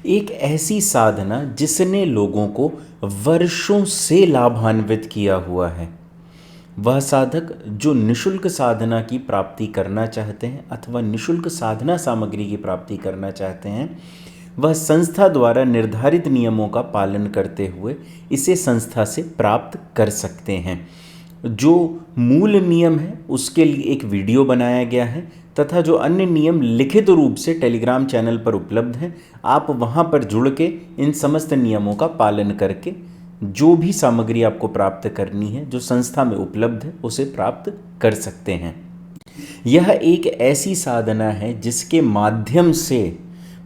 एक ऐसी साधना जिसने लोगों को वर्षों से लाभान्वित किया हुआ है। वह साधक जो निशुल्क साधना की प्राप्ति करना चाहते हैं अथवा निशुल्क साधना सामग्री की प्राप्ति करना चाहते हैं, वह संस्था द्वारा निर्धारित नियमों का पालन करते हुए इसे संस्था से प्राप्त कर सकते हैं। जो मूल नियम है उसके लिए एक वीडियो बनाया गया है तथा जो अन्य नियम लिखित रूप से टेलीग्राम चैनल पर उपलब्ध हैं, आप वहां पर जुड़ के इन समस्त नियमों का पालन करके जो भी सामग्री आपको प्राप्त करनी है जो संस्था में उपलब्ध है उसे प्राप्त कर सकते हैं। यह एक ऐसी साधना है जिसके माध्यम से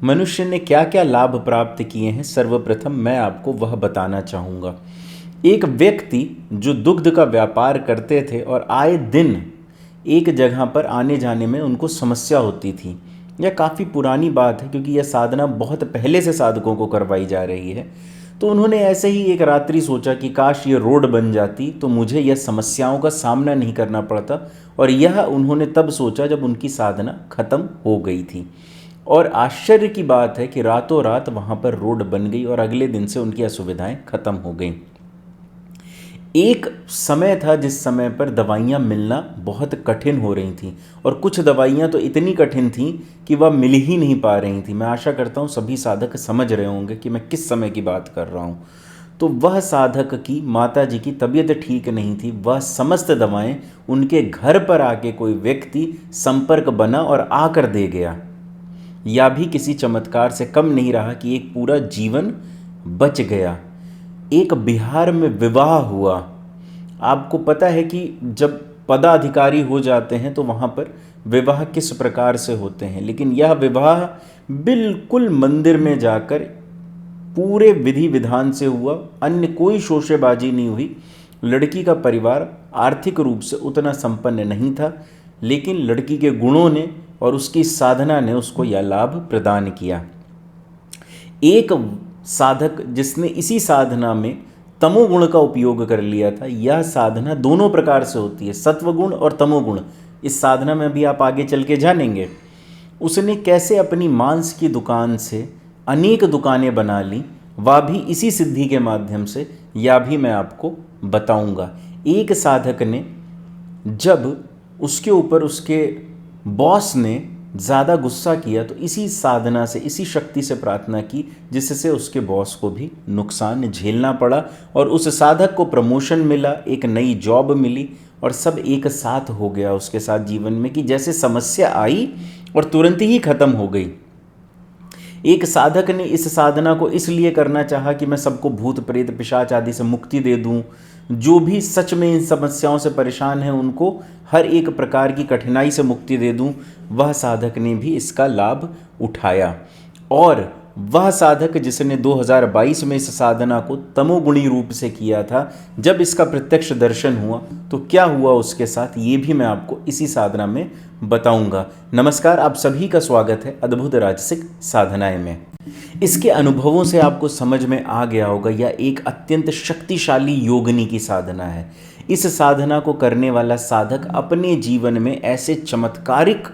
मनुष्य ने क्या क्या लाभ प्राप्त किए हैं, सर्वप्रथम मैं आपको वह बताना चाहूँगा। एक व्यक्ति जो दुग्ध का व्यापार करते थे और आए दिन एक जगह पर आने जाने में उनको समस्या होती थी। यह काफ़ी पुरानी बात है क्योंकि यह साधना बहुत पहले से साधकों को करवाई जा रही है। तो उन्होंने ऐसे ही एक रात्रि सोचा कि काश ये रोड बन जाती तो मुझे यह समस्याओं का सामना नहीं करना पड़ता, और यह उन्होंने तब सोचा जब उनकी साधना खत्म हो गई थी। और आश्चर्य की बात है कि रातों रात वहाँ पर रोड बन गई और अगले दिन से उनकी असुविधाएं खत्म हो गई। एक समय था जिस समय पर दवाइयाँ मिलना बहुत कठिन हो रही थीं, और कुछ दवाइयाँ तो इतनी कठिन थीं कि वह मिल ही नहीं पा रही थी। मैं आशा करता हूँ सभी साधक समझ रहे होंगे कि मैं किस समय की बात कर रहा हूँ। तो वह साधक की माता जी की तबीयत ठीक नहीं थी। वह समस्त दवाएं उनके घर पर आके कोई व्यक्ति संपर्क बना और आकर दे गया। या भी किसी चमत्कार से कम नहीं रहा कि एक पूरा जीवन बच गया। एक बिहार में विवाह हुआ। आपको पता है कि जब पदाधिकारी हो जाते हैं तो वहाँ पर विवाह किस प्रकार से होते हैं, लेकिन यह विवाह बिल्कुल मंदिर में जाकर पूरे विधि विधान से हुआ। अन्य कोई शोशेबाजी नहीं हुई। लड़की का परिवार आर्थिक रूप से उतना संपन्न नहीं था, लेकिन लड़की के गुणों ने और उसकी साधना ने उसको यह लाभ प्रदान किया। एक साधक जिसने इसी साधना में तमोगुण का उपयोग कर लिया था। यह साधना दोनों प्रकार से होती है, सत्वगुण और तमोगुण। इस साधना में भी आप आगे चल के जानेंगे। उसने कैसे अपनी मांस की दुकान से अनेक दुकानें बना ली, वह भी इसी सिद्धि के माध्यम से, यह भी मैं आपको बताऊंगा। एक साधक ने जब उसके ऊपर उसके बॉस ने ज़्यादा गुस्सा किया तो इसी साधना से, इसी शक्ति से प्रार्थना की, जिससे उसके बॉस को भी नुकसान झेलना पड़ा और उस साधक को प्रमोशन मिला, एक नई जॉब मिली और सब एक साथ हो गया उसके साथ जीवन में कि जैसे समस्या आई और तुरंत ही खत्म हो गई। एक साधक ने इस साधना को इसलिए करना चाहा कि मैं सबको भूत प्रेत पिशाच आदि से मुक्ति दे दूं। जो भी सच में इन समस्याओं से परेशान हैं उनको हर एक प्रकार की कठिनाई से मुक्ति दे दूं। वह साधक ने भी इसका लाभ उठाया। और वह साधक जिसने 2022 में इस साधना को तमोगुणी रूप से किया था, जब इसका प्रत्यक्ष दर्शन हुआ तो क्या हुआ उसके साथ, ये भी मैं आपको इसी साधना में बताऊंगा। नमस्कार, आप सभी का स्वागत है अद्भुत राजसिक साधनाएं में। इसके अनुभवों से आपको समझ में आ गया होगा यह एक अत्यंत शक्तिशाली योगिनी की साधना है। इस साधना को करने वाला साधक अपने जीवन में ऐसे चमत्कारिक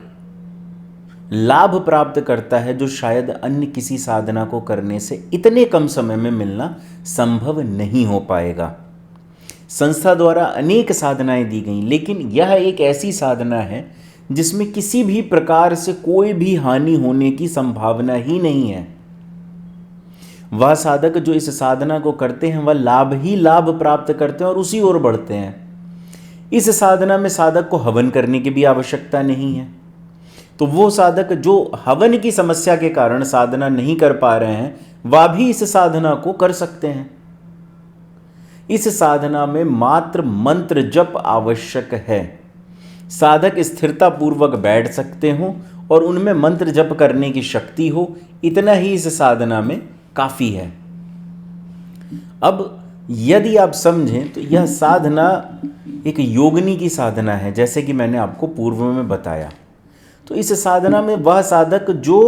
लाभ प्राप्त करता है जो शायद अन्य किसी साधना को करने से इतने कम समय में मिलना संभव नहीं हो पाएगा। संस्था द्वारा अनेक साधनाएं दी गई, लेकिन यह एक ऐसी साधना है जिसमें किसी भी प्रकार से कोई भी हानि होने की संभावना ही नहीं है। वह साधक जो इस साधना को करते हैं वह लाभ ही लाभ प्राप्त करते हैं और उसी ओर बढ़ते हैं। इस साधना में साधक को हवन करने की भी आवश्यकता नहीं है। तो वो साधक जो हवन की समस्या के कारण साधना नहीं कर पा रहे हैं, वह भी इस साधना को कर सकते हैं। इस साधना में मात्र मंत्र जप आवश्यक है। साधक स्थिरता पूर्वक बैठ सकते हो और उनमें मंत्र जप करने की शक्ति हो, इतना ही इस साधना में काफी है। अब यदि आप समझें तो यह साधना एक योगिनी की साधना है, जैसे कि मैंने आपको पूर्व में बताया। तो इस साधना में वह साधक जो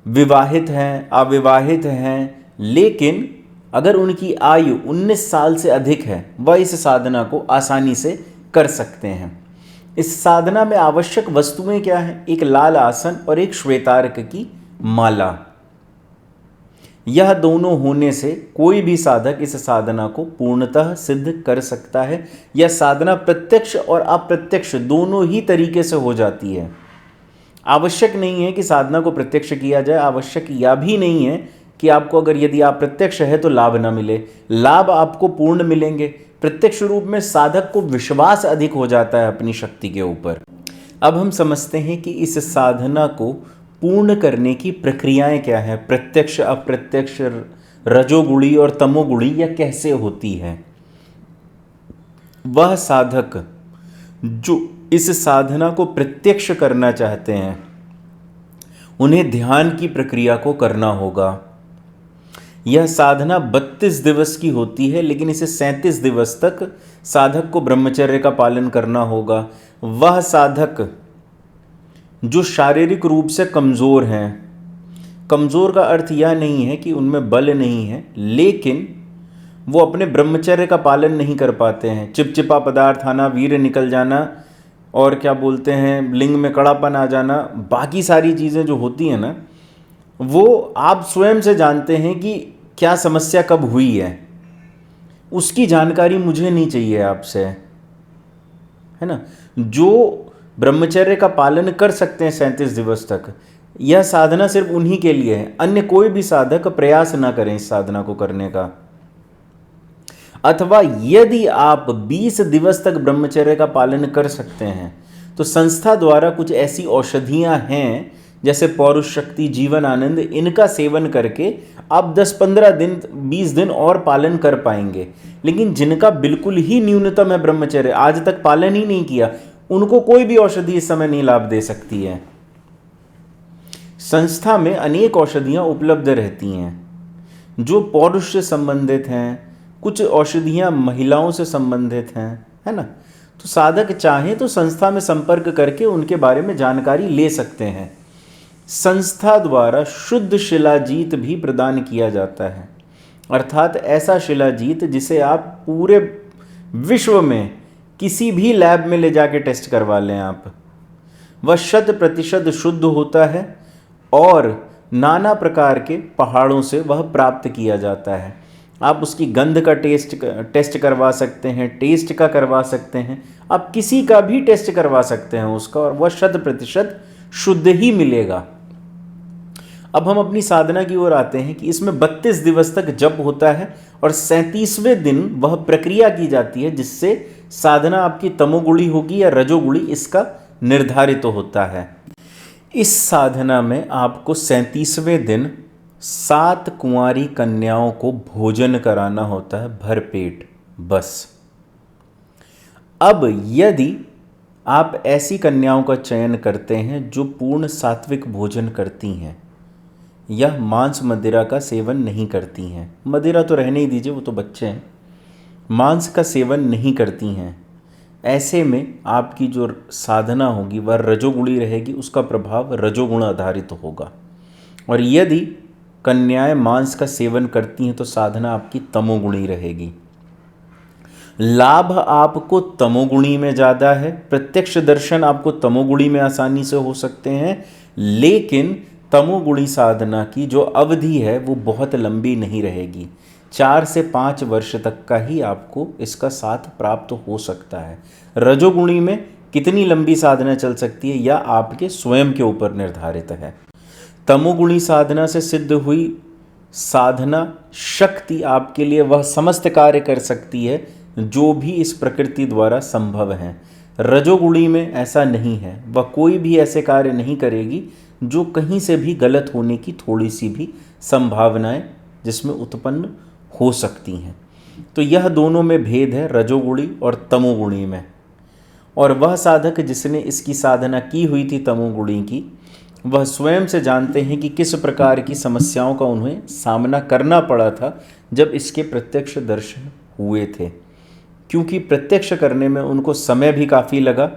विवाहित हैं, अविवाहित हैं, लेकिन अगर उनकी आयु 19 साल से अधिक है, वह इस साधना को आसानी से कर सकते हैं। इस साधना में आवश्यक वस्तुएं क्या हैं? एक लाल आसन और एक श्वेतार्क की माला। यह दोनों होने से कोई भी साधक इस साधना को पूर्णतः सिद्ध कर सकता है। यह साधना प्रत्यक्ष और अप्रत्यक्ष दोनों ही तरीके से हो जाती है। आवश्यक नहीं है कि साधना को प्रत्यक्ष किया जाए, आवश्यक यह भी नहीं है कि आपको अगर यदि आप प्रत्यक्ष है तो लाभ ना मिले। लाभ आपको पूर्ण मिलेंगे। प्रत्यक्ष रूप में साधक को विश्वास अधिक हो जाता है अपनी शक्ति के ऊपर। अब हम समझते हैं कि इस साधना को पूर्ण करने की प्रक्रियाएं क्या है, प्रत्यक्ष अप्रत्यक्ष रजोगुणी और तमोगुणी यह कैसे होती है। वह साधक जो इस साधना को प्रत्यक्ष करना चाहते हैं उन्हें ध्यान की प्रक्रिया को करना होगा। यह साधना 32 दिवस की होती है, लेकिन इसे 37 दिवस तक साधक को ब्रह्मचर्य का पालन करना होगा। वह साधक जो शारीरिक रूप से कमज़ोर हैं, कमज़ोर का अर्थ यह नहीं है कि उनमें बल नहीं है, लेकिन वो अपने ब्रह्मचर्य का पालन नहीं कर पाते हैं। चिपचिपा पदार्थ आना, वीर्य निकल जाना और क्या बोलते हैं लिंग में कड़ापन आ जाना, बाकी सारी चीज़ें जो होती हैं ना, वो आप स्वयं से जानते हैं कि क्या समस्या कब हुई है। उसकी जानकारी मुझे नहीं चाहिए आपसे, है ना। जो ब्रह्मचर्य का पालन कर सकते हैं 37 दिवस तक, यह साधना सिर्फ उन्हीं के लिए है। अन्य कोई भी साधक प्रयास ना करें इस साधना को करने का। अथवा यदि आप 20 दिवस तक ब्रह्मचर्य का पालन कर सकते हैं तो संस्था द्वारा कुछ ऐसी औषधियां हैं जैसे पौरुष शक्ति, जीवन आनंद, इनका सेवन करके आप 10-15 दिन 20 दिन और पालन कर पाएंगे। लेकिन जिनका बिल्कुल ही न्यूनतम है ब्रह्मचर्य, आज तक पालन ही नहीं किया, उनको कोई भी औषधि इस समय नहीं लाभ दे सकती है। संस्था में अनेक औषधियां उपलब्ध रहती हैं जो पौरुष से संबंधित हैं, कुछ औषधियां महिलाओं से संबंधित हैं, है ना। तो साधक चाहे तो संस्था में संपर्क करके उनके बारे में जानकारी ले सकते हैं। संस्था द्वारा शुद्ध शिलाजीत भी प्रदान किया जाता है, अर्थात ऐसा शिलाजीत जिसे आप पूरे विश्व में किसी भी लैब में ले जाके टेस्ट करवा लें आप, वह 100% शुद्ध होता है और नाना प्रकार के पहाड़ों से वह प्राप्त किया जाता है। आप उसकी गंध का टेस्ट करवा सकते हैं, टेस्ट का करवा सकते हैं, आप किसी का भी टेस्ट करवा सकते हैं उसका, और वह 100% शुद्ध ही मिलेगा। अब हम अपनी साधना की ओर आते हैं कि इसमें 32 दिवस तक जप होता है और 37वें दिन वह प्रक्रिया की जाती है जिससे साधना आपकी तमोगुणी होगी या रजोगुणी, इसका निर्धारित होता है। इस साधना में आपको 37वें दिन 7 कुंवारी कन्याओं को भोजन कराना होता है भरपेट, बस। अब यदि आप ऐसी कन्याओं का चयन करते हैं जो पूर्ण सात्विक भोजन करती हैं, यह मांस मदिरा का सेवन नहीं करती हैं, मदिरा तो रहने ही दीजिए, वो तो बच्चे हैं, मांस का सेवन नहीं करती हैं, ऐसे में आपकी जो साधना होगी वह रजोगुणी रहेगी, उसका प्रभाव रजोगुण आधारित होगा। और यदि कन्याएं मांस का सेवन करती हैं तो साधना आपकी तमोगुणी रहेगी। लाभ आपको तमोगुणी में ज़्यादा है, प्रत्यक्ष दर्शन आपको तमोगुणी में आसानी से हो सकते हैं, लेकिन तमोगुणी साधना की जो अवधि है वो बहुत लंबी नहीं रहेगी। 4 से 5 वर्ष तक का ही आपको इसका साथ प्राप्त हो सकता है। रजोगुणी में कितनी लंबी साधना चल सकती है यह आपके स्वयं के ऊपर निर्धारित है। तमोगुणी साधना से सिद्ध हुई साधना शक्ति आपके लिए वह समस्त कार्य कर सकती है जो भी इस प्रकृति द्वारा संभव है। रजोगुणी में ऐसा नहीं है, वह कोई भी ऐसे कार्य नहीं करेगी जो कहीं से भी गलत होने की थोड़ी सी भी संभावनाएं जिसमें उत्पन्न हो सकती हैं। तो यह दोनों में भेद है, रजोगुणी और तमोगुणी में। और वह साधक जिसने इसकी साधना की हुई थी तमोगुणी की, वह स्वयं से जानते हैं कि किस प्रकार की समस्याओं का उन्हें सामना करना पड़ा था जब इसके प्रत्यक्ष दर्शन हुए थे, क्योंकि प्रत्यक्ष करने में उनको समय भी काफ़ी लगा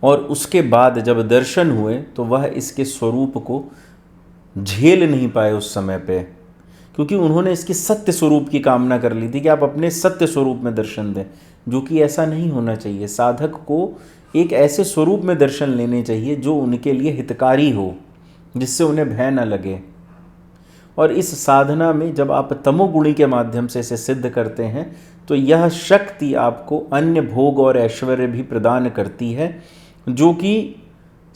और उसके बाद जब दर्शन हुए तो वह इसके स्वरूप को झेल नहीं पाए उस समय पे, क्योंकि उन्होंने इसके सत्य स्वरूप की कामना कर ली थी कि आप अपने सत्य स्वरूप में दर्शन दें, जो कि ऐसा नहीं होना चाहिए। साधक को एक ऐसे स्वरूप में दर्शन लेने चाहिए जो उनके लिए हितकारी हो, जिससे उन्हें भय न लगे। और इस साधना में जब आप तमोगुणी के माध्यम से इसे सिद्ध करते हैं तो यह शक्ति आपको अन्य भोग और ऐश्वर्य भी प्रदान करती है, जो कि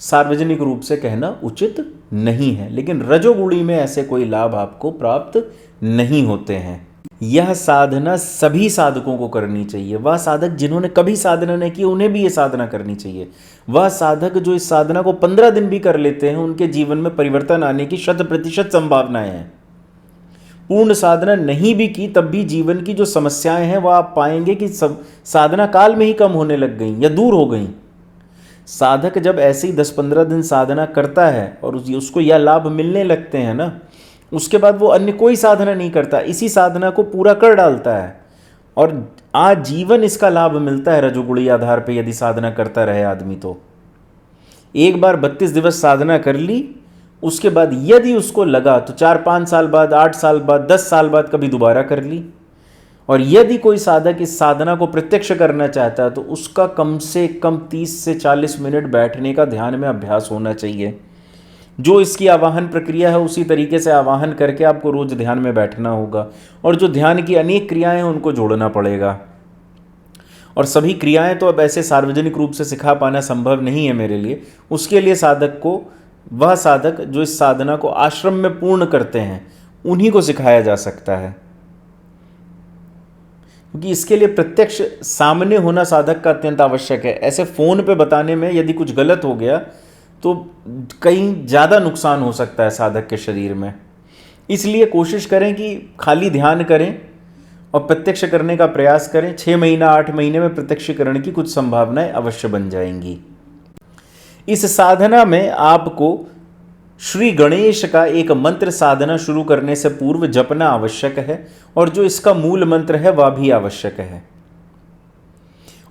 सार्वजनिक रूप से कहना उचित नहीं है, लेकिन रजोगुणी में ऐसे कोई लाभ आपको प्राप्त नहीं होते हैं। यह साधना सभी साधकों को करनी चाहिए। वह साधक जिन्होंने कभी साधना नहीं की उन्हें भी ये साधना करनी चाहिए। वह साधक जो इस साधना को 15 दिन भी कर लेते हैं उनके जीवन में परिवर्तन आने की 100% संभावनाएं हैं। पूर्ण साधना नहीं भी की तब भी जीवन की जो समस्याएं हैं वह आप पाएंगे कि साधना काल में ही कम होने लग गई या दूर हो गई। साधक जब ऐसे ही 10-15 दिन साधना करता है और उसको यह लाभ मिलने लगते हैं ना, उसके बाद वो अन्य कोई साधना नहीं करता, इसी साधना को पूरा कर डालता है और आजीवन इसका लाभ मिलता है रजोगुणी आधार पे। यदि साधना करता रहे आदमी तो एक बार 32 दिवस साधना कर ली, उसके बाद यदि उसको लगा तो 4-5 साल बाद, 8 साल बाद, 10 साल बाद कभी दोबारा कर ली। और यदि कोई साधक इस साधना को प्रत्यक्ष करना चाहता है तो उसका कम से कम 30 से 40 मिनट बैठने का ध्यान में अभ्यास होना चाहिए। जो इसकी आवाहन प्रक्रिया है उसी तरीके से आवाहन करके आपको रोज ध्यान में बैठना होगा और जो ध्यान की अनेक क्रियाएं हैं उनको जोड़ना पड़ेगा। और सभी क्रियाएं तो अब ऐसे सार्वजनिक रूप से सिखा पाना संभव नहीं है मेरे लिए। उसके लिए साधक को, वह साधक जो इस साधना को आश्रम में पूर्ण करते हैं उन्हीं को सिखाया जा सकता है, क्योंकि इसके लिए प्रत्यक्ष सामने होना साधक का अत्यंत आवश्यक है। ऐसे फोन पे बताने में यदि कुछ गलत हो गया तो कहीं ज़्यादा नुकसान हो सकता है साधक के शरीर में। इसलिए कोशिश करें कि खाली ध्यान करें और प्रत्यक्ष करने का प्रयास करें। 6 महीना 8 महीने में प्रत्यक्षीकरण की कुछ संभावनाएं अवश्य बन जाएंगी। इस साधना में आपको श्री गणेश का एक मंत्र साधना शुरू करने से पूर्व जपना आवश्यक है और जो इसका मूल मंत्र है वह भी आवश्यक है।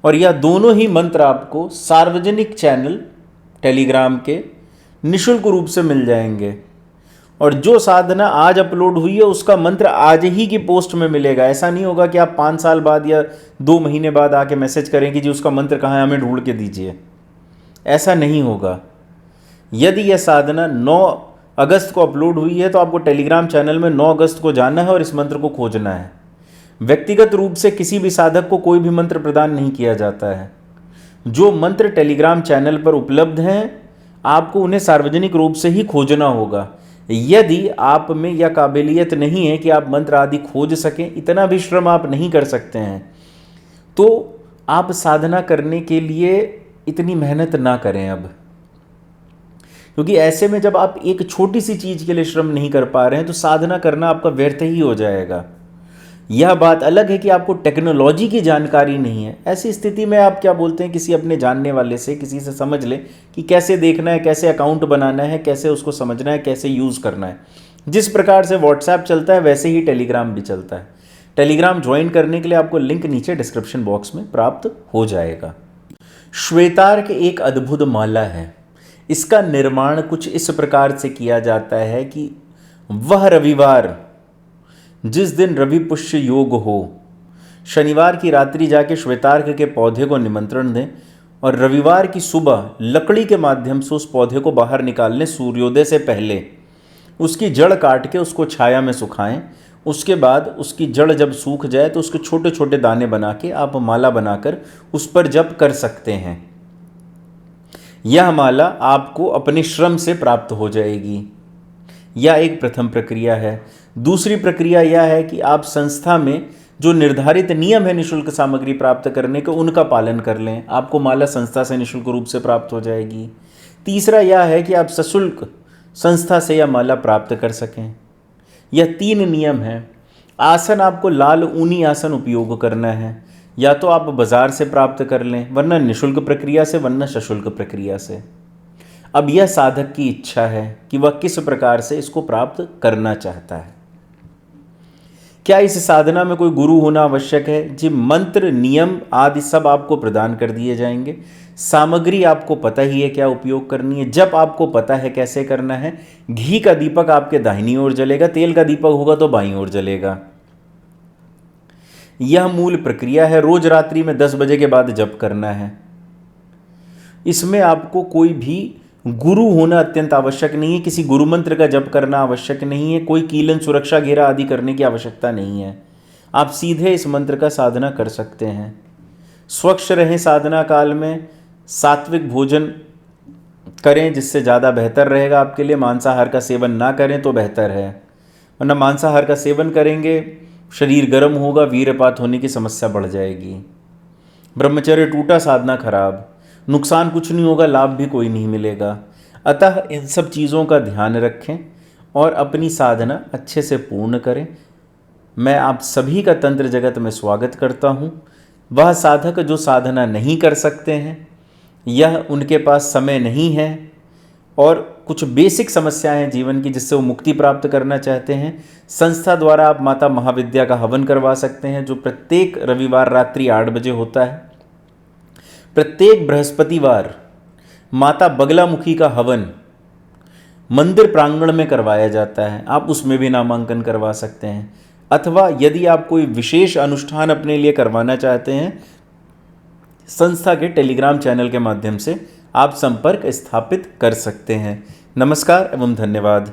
और यह दोनों ही मंत्र आपको सार्वजनिक चैनल टेलीग्राम के निःशुल्क रूप से मिल जाएंगे। और जो साधना आज अपलोड हुई है उसका मंत्र आज ही की पोस्ट में मिलेगा। ऐसा नहीं होगा कि आप 5 साल बाद या 2 महीने बाद आके मैसेज करें कि जी उसका मंत्र कहाँ है, हमें ढूंढ के दीजिए। ऐसा नहीं होगा। यदि यह साधना 9 अगस्त को अपलोड हुई है तो आपको टेलीग्राम चैनल में 9 अगस्त को जाना है और इस मंत्र को खोजना है। व्यक्तिगत रूप से किसी भी साधक को कोई भी मंत्र प्रदान नहीं किया जाता है। जो मंत्र टेलीग्राम चैनल पर उपलब्ध हैं आपको उन्हें सार्वजनिक रूप से ही खोजना होगा। यदि आप में यह काबिलियत नहीं है कि आप मंत्र आदि खोज सकें, इतना भी श्रम आप नहीं कर सकते हैं, तो आप साधना करने के लिए इतनी मेहनत ना करें अब। क्योंकि ऐसे में जब आप एक छोटी सी चीज़ के लिए श्रम नहीं कर पा रहे हैं तो साधना करना आपका व्यर्थ ही हो जाएगा। यह बात अलग है कि आपको टेक्नोलॉजी की जानकारी नहीं है। ऐसी स्थिति में आप क्या बोलते हैं, किसी अपने जानने वाले से, किसी से समझ लें कि कैसे देखना है, कैसे अकाउंट बनाना है, कैसे उसको समझना है, कैसे यूज़ करना है। जिस प्रकार से व्हाट्सएप चलता है वैसे ही टेलीग्राम भी चलता है। टेलीग्राम ज्वाइन करने के लिए आपको लिंक नीचे डिस्क्रिप्शन बॉक्स में प्राप्त हो जाएगा। श्वेतार्क एक अद्भुत माला है। इसका निर्माण कुछ इस प्रकार से किया जाता है कि वह रविवार जिस दिन रवि पुष्य योग हो, शनिवार की रात्रि जाके श्वेतार्क के पौधे को निमंत्रण दें और रविवार की सुबह लकड़ी के माध्यम से उस पौधे को बाहर निकाल लें। सूर्योदय से पहले उसकी जड़ काट के उसको छाया में सुखाएं। उसके बाद उसकी जड़ जब सूख जाए तो उसके छोटे छोटे दाने बना के आप माला बनाकर उस पर जप कर सकते हैं। यह माला आपको अपने श्रम से प्राप्त हो जाएगी। यह एक प्रथम प्रक्रिया है। दूसरी प्रक्रिया यह है कि आप संस्था में जो निर्धारित नियम है निःशुल्क सामग्री प्राप्त करने के, उनका पालन कर लें। आपको माला संस्था से निःशुल्क रूप से प्राप्त हो जाएगी। तीसरा यह है कि आप सशुल्क संस्था से यह माला प्राप्त कर सकें। यह 3 नियम हैं। आसन आपको लाल ऊनी आसन उपयोग करना है। या तो आप बाजार से प्राप्त कर लें, वरना निःशुल्क प्रक्रिया से, वरना सशुल्क प्रक्रिया से। अब यह साधक की इच्छा है कि वह किस प्रकार से इसको प्राप्त करना चाहता है। क्या इस साधना में कोई गुरु होना आवश्यक है? जी, मंत्र नियम आदि सब आपको प्रदान कर दिए जाएंगे। सामग्री आपको पता ही है क्या उपयोग करनी है, जब आपको पता है कैसे करना है। घी का दीपक आपके दाहिनी ओर जलेगा, तेल का दीपक होगा तो बाईं ओर जलेगा। यह मूल प्रक्रिया है। रोज रात्रि में 10 बजे के बाद जप करना है। इसमें आपको कोई भी गुरु होना अत्यंत आवश्यक नहीं है, किसी गुरु मंत्र का जप करना आवश्यक नहीं है, कोई कीलन सुरक्षा घेरा आदि करने की आवश्यकता नहीं है। आप सीधे इस मंत्र का साधना कर सकते हैं। स्वच्छ रहें साधना काल में, सात्विक भोजन करें जिससे ज़्यादा बेहतर रहेगा आपके लिए। मांसाहार का सेवन ना करें तो बेहतर है, वरना मांसाहार का सेवन करेंगे शरीर गर्म होगा, वीर्यपात होने की समस्या बढ़ जाएगी। ब्रह्मचर्य टूटा, साधना खराब, नुकसान कुछ नहीं होगा, लाभ भी कोई नहीं मिलेगा। अतः इन सब चीज़ों का ध्यान रखें और अपनी साधना अच्छे से पूर्ण करें। मैं आप सभी का तंत्र जगत में स्वागत करता हूँ। वह साधक जो साधना नहीं कर सकते हैं, यह उनके पास समय नहीं है और कुछ बेसिक समस्याएं हैं जीवन की जिससे वो मुक्ति प्राप्त करना चाहते हैं, संस्था द्वारा आप माता महाविद्या का हवन करवा सकते हैं, जो प्रत्येक रविवार रात्रि 8 बजे होता है। प्रत्येक बृहस्पतिवार माता बगलामुखी का हवन मंदिर प्रांगण में करवाया जाता है, आप उसमें भी नामांकन करवा सकते हैं। अथवा यदि आप कोई विशेष अनुष्ठान अपने लिए करवाना चाहते हैं, संस्था के टेलीग्राम चैनल के माध्यम से आप संपर्क स्थापित कर सकते हैं। नमस्कार एवं धन्यवाद।